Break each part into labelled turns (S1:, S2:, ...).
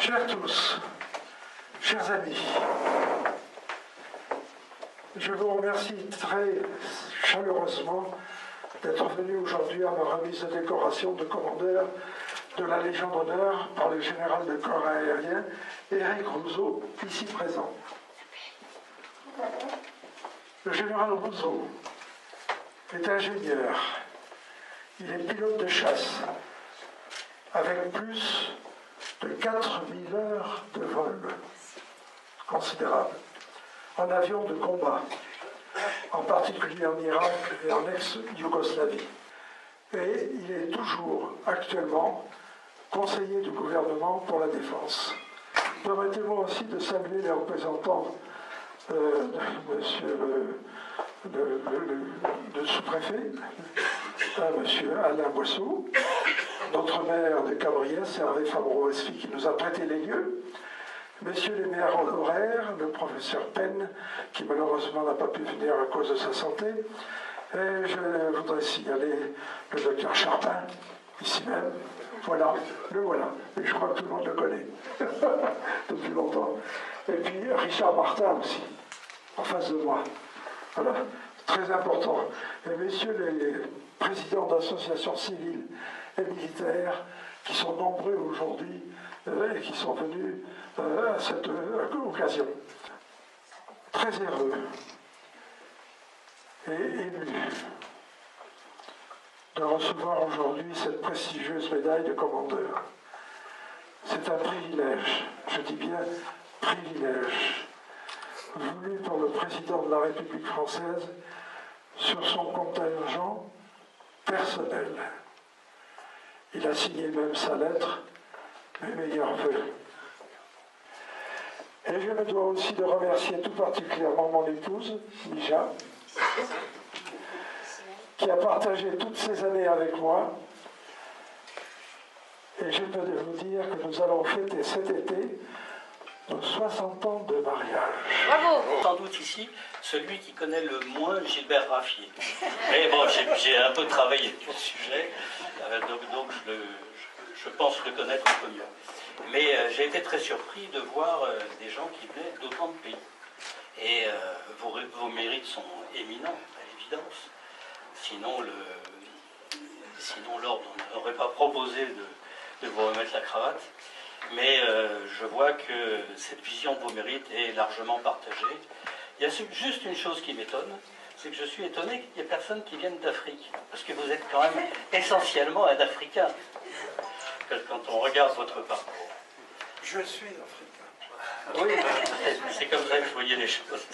S1: Chers tous, chers amis, je vous remercie très chaleureusement d'être venus aujourd'hui à ma remise de décoration de commandeur de la Légion d'honneur par le général de corps aérien Éric Rousseau, ici présent. Le général Rousseau est ingénieur, il est pilote de chasse, avec plus de 4000 heures de vol considérables, en avion de combat, en particulier en Irak et en ex-Yougoslavie. Et il est toujours actuellement conseiller du gouvernement pour la défense. Permettez-moi aussi de saluer les représentants monsieur le sous-préfet, monsieur Alain Boisseau, notre maire de Cabriès, Hervé Favreau-Westphie, qui nous a prêté les lieux, messieurs les maires honoraires, le professeur Penn, qui malheureusement n'a pas pu venir à cause de sa santé, et je voudrais signaler le docteur Charpin, ici même. Voilà, le voilà. Et je crois que tout le monde le connaît depuis longtemps. Et puis Richard Martin aussi, en face de moi. Voilà, très important. Et messieurs les présidents d'associations civiles et militaires, qui sont nombreux aujourd'hui et qui sont venus à cette occasion. Très heureux et ému de recevoir aujourd'hui cette prestigieuse médaille de commandeur. C'est un privilège, je dis bien privilège, voulu par le président de la République française sur son contingent personnel. Il a signé même sa lettre, mes meilleurs vœux. Et je me dois aussi de remercier tout particulièrement mon épouse, Mija, qui a partagé toutes ces années avec moi. Et je peux vous dire que nous allons fêter cet été nos 60 ans de mariage.
S2: Bravo! Sans doute ici, celui qui connaît le moins Gilbert Raffier. Mais bon, j'ai un peu travaillé sur le sujet, donc je pense le connaître un peu mieux. Mais j'ai été très surpris de voir des gens qui venaient d'autant de pays. Et vos mérites sont éminents, à l'évidence. Sinon, l'ordre n'aurait pas proposé de vous remettre la cravate. Mais je vois que cette vision de vos mérites est largement partagée. Il y a juste une chose qui m'étonne, c'est que je suis étonné qu'il n'y ait personne qui vienne d'Afrique. Parce que vous êtes quand même essentiellement un Africain, quand on regarde votre parcours.
S1: Je suis africain.
S2: Oui, c'est comme ça que je voyais les choses.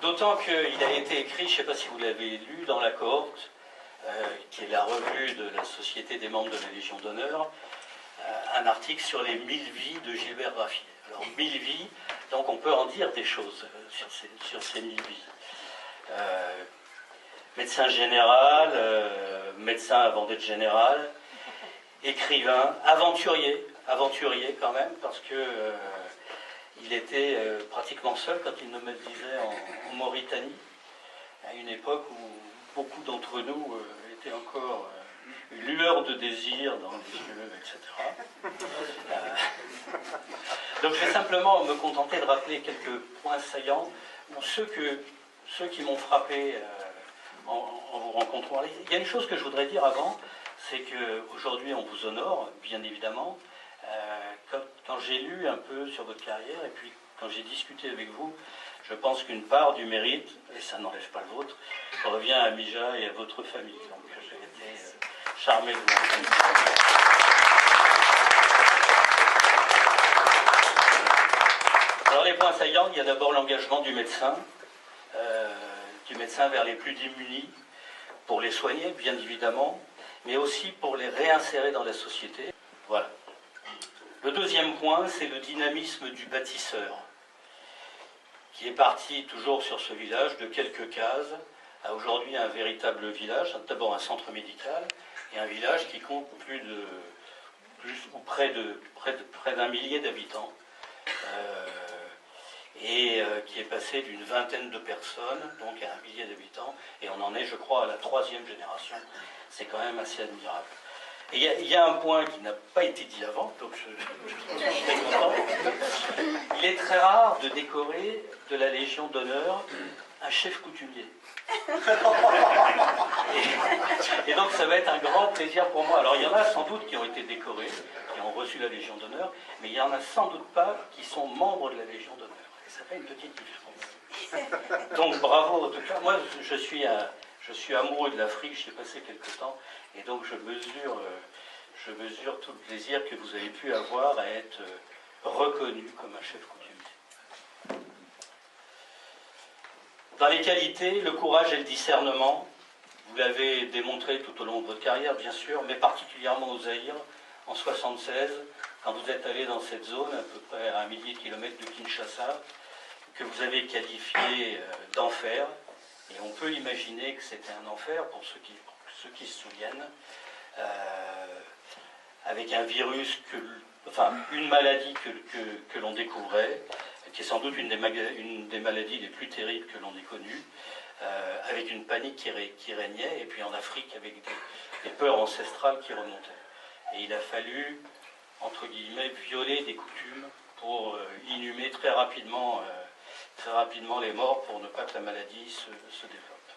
S2: D'autant qu'il a été écrit, je ne sais pas si vous l'avez lu, dans la cohorte, qui est la revue de la Société des membres de la Légion d'honneur, un article sur les 1000 vies de Gilbert Raffier. Alors 1000 vies, donc on peut en dire des choses sur ces 1000 vies. Médecin général, médecin avant d'être général, écrivain, aventurier quand même, parce que il était pratiquement seul quand il nous disait en Mauritanie, à une époque où beaucoup d'entre nous étaient encore une lueur de désir dans les yeux, etc. Donc je vais simplement me contenter de rappeler quelques points saillants, ou ceux qui m'ont frappé en vous rencontrant. Il y a une chose que je voudrais dire avant, c'est qu'aujourd'hui on vous honore, bien évidemment. Quand j'ai lu un peu sur votre carrière, et puis quand j'ai discuté avec vous, je pense qu'une part du mérite, et ça n'enlève pas le vôtre, revient à Mija et à votre famille. Donc j'ai été charmé de vous rencontrer. Alors les points saillants, il y a d'abord l'engagement du médecin vers les plus démunis, pour les soigner, bien évidemment, mais aussi pour les réinsérer dans la société. Voilà. Le deuxième point, c'est le dynamisme du bâtisseur, qui est parti toujours sur ce village de quelques cases à aujourd'hui un véritable village, d'abord un centre médical, et un village qui compte près d'un millier d'habitants, qui est passé d'une vingtaine de personnes, donc à un millier d'habitants, et on en est, je crois, à la 3e génération. C'est quand même assez admirable. Et il y a un point qui n'a pas été dit avant, donc je suis très content. Il est très rare de décorer de la Légion d'honneur un chef coutumier. Et donc ça va être un grand plaisir pour moi. Alors il y en a sans doute qui ont été décorés, qui ont reçu la Légion d'honneur, mais il n'y en a sans doute pas qui sont membres de la Légion d'honneur. Et ça fait une petite différence. Donc bravo en tout cas. Moi je suis amoureux de l'Afrique, j'y ai passé quelques temps, et donc je mesure tout le plaisir que vous avez pu avoir à être reconnu comme un chef coutumier. Dans les qualités, le courage et le discernement, vous l'avez démontré tout au long de votre carrière, bien sûr, mais particulièrement au Zaïre, en 1976, quand vous êtes allé dans cette zone, à peu près à 1 millier de kilomètres de Kinshasa, que vous avez qualifié d'enfer. Et on peut imaginer que c'était un enfer pour ceux qui se souviennent, avec un virus, une maladie que l'on découvrait, qui est sans doute une des maladies les plus terribles que l'on ait connues, avec une panique qui régnait, et puis en Afrique avec des peurs ancestrales qui remontaient. Et il a fallu, entre guillemets, violer des coutumes pour inhumer très rapidement les morts pour ne pas que la maladie se développe.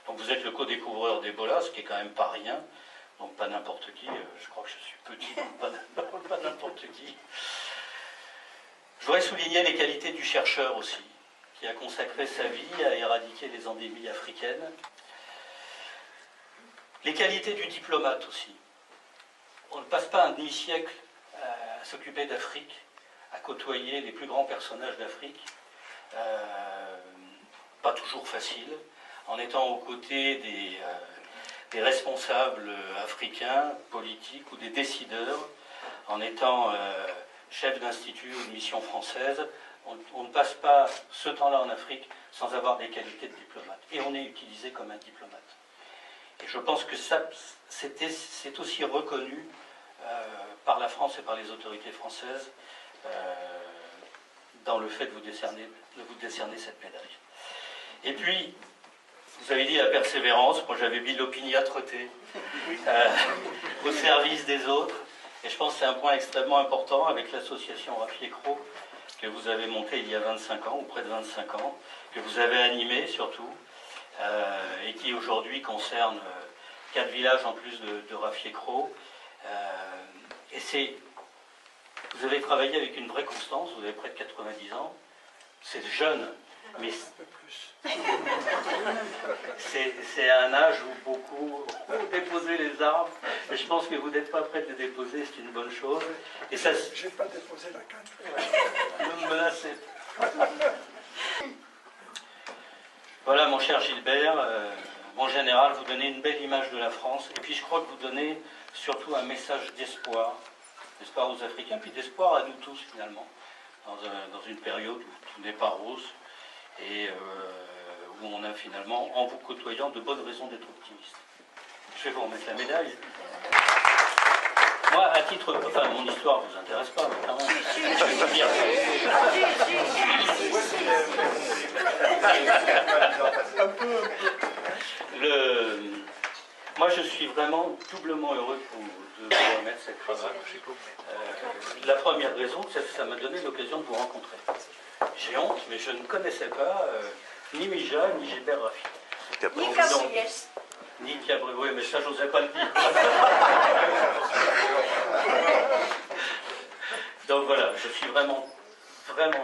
S2: Donc vous êtes le co-découvreur d'Ebola, ce qui est quand même pas rien, donc pas n'importe qui, je crois que je suis petit, donc pas n'importe qui. Je voudrais souligner les qualités du chercheur aussi, qui a consacré sa vie à éradiquer les endémies africaines. Les qualités du diplomate aussi. On ne passe pas un demi-siècle à s'occuper d'Afrique, à côtoyer les plus grands personnages d'Afrique. Pas toujours facile, en étant aux côtés des responsables africains, politiques ou des décideurs, en étant chef d'institut ou de mission française. On ne passe pas ce temps-là en Afrique sans avoir des qualités de diplomate. Et on est utilisé comme un diplomate. Et je pense que c'est aussi reconnu par la France et par les autorités françaises dans le fait de vous décerner cette médaille. Et puis, vous avez dit la persévérance. Moi, j'avais mis l'opiniâtreté au service des autres. Et je pense que c'est un point extrêmement important avec l'association Raffier-Cros que vous avez montée il y a 25 ans, ou près de 25 ans, que vous avez animée surtout, et qui aujourd'hui concerne 4 villages en plus de Raffier-Cros. Vous avez travaillé avec une vraie constance, vous avez près de 90 ans, c'est jeune, mais c'est un âge où beaucoup ont déposé les armes, et je pense que vous n'êtes pas prêt de les déposer, c'est une bonne chose. Et ça,
S1: je n'ai pas déposé la canne.
S2: Ne me menacez pas. Voilà, mon cher Gilbert, mon général, vous donnez une belle image de la France, et puis je crois que vous donnez surtout un message d'espoir aux Africains, puis d'espoir à nous tous finalement, dans une période où tout n'est pas rose, et où on a finalement, en vous côtoyant, de bonnes raisons d'être optimiste. Je vais vous remettre la médaille. Moi, à titre... Enfin, mon histoire ne vous intéresse pas, mais quand même. Je vais vous dire. Moi, je suis vraiment doublement heureux de vous remettre cette cravate. La première raison, c'est que ça m'a donné l'occasion de vous rencontrer. J'ai honte, mais je ne connaissais pas ni Mija, ni Gilbert Raffier.
S3: Ni Cabriès.
S2: Ni Cabriès, oui, mais ça, j'osais pas le dire. Donc voilà, je suis vraiment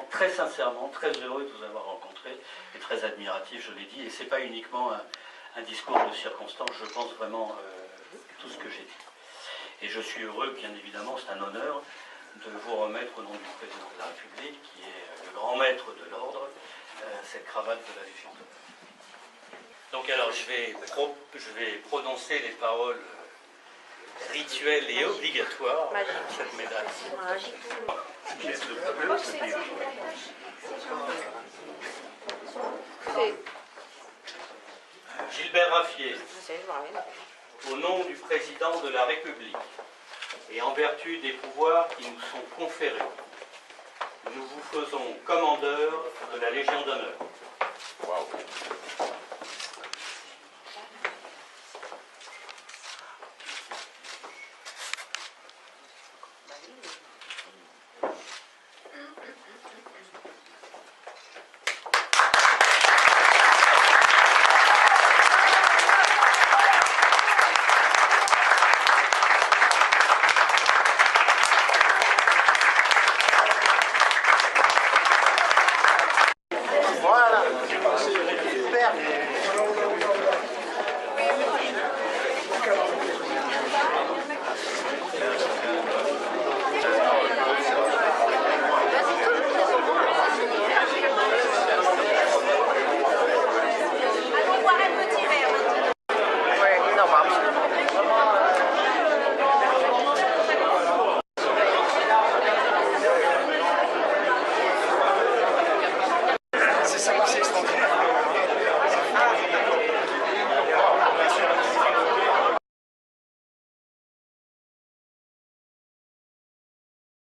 S2: très sincèrement, très heureux de vous avoir rencontré, et très admiratif, je l'ai dit, et ce n'est pas uniquement un discours de circonstance, je pense vraiment tout ce que j'ai dit. Et je suis heureux, bien évidemment, c'est un honneur, de vous remettre au nom du président de la République, qui est le grand maître de l'ordre, cette cravate de la Légion d'honneur. Donc alors, je vais prononcer les paroles rituelles et obligatoires de cette médaille. Gilbert Raffier, au nom du président de la République et en vertu des pouvoirs qui nous sont conférés, nous vous faisons commandeur de la Légion d'honneur. Wow.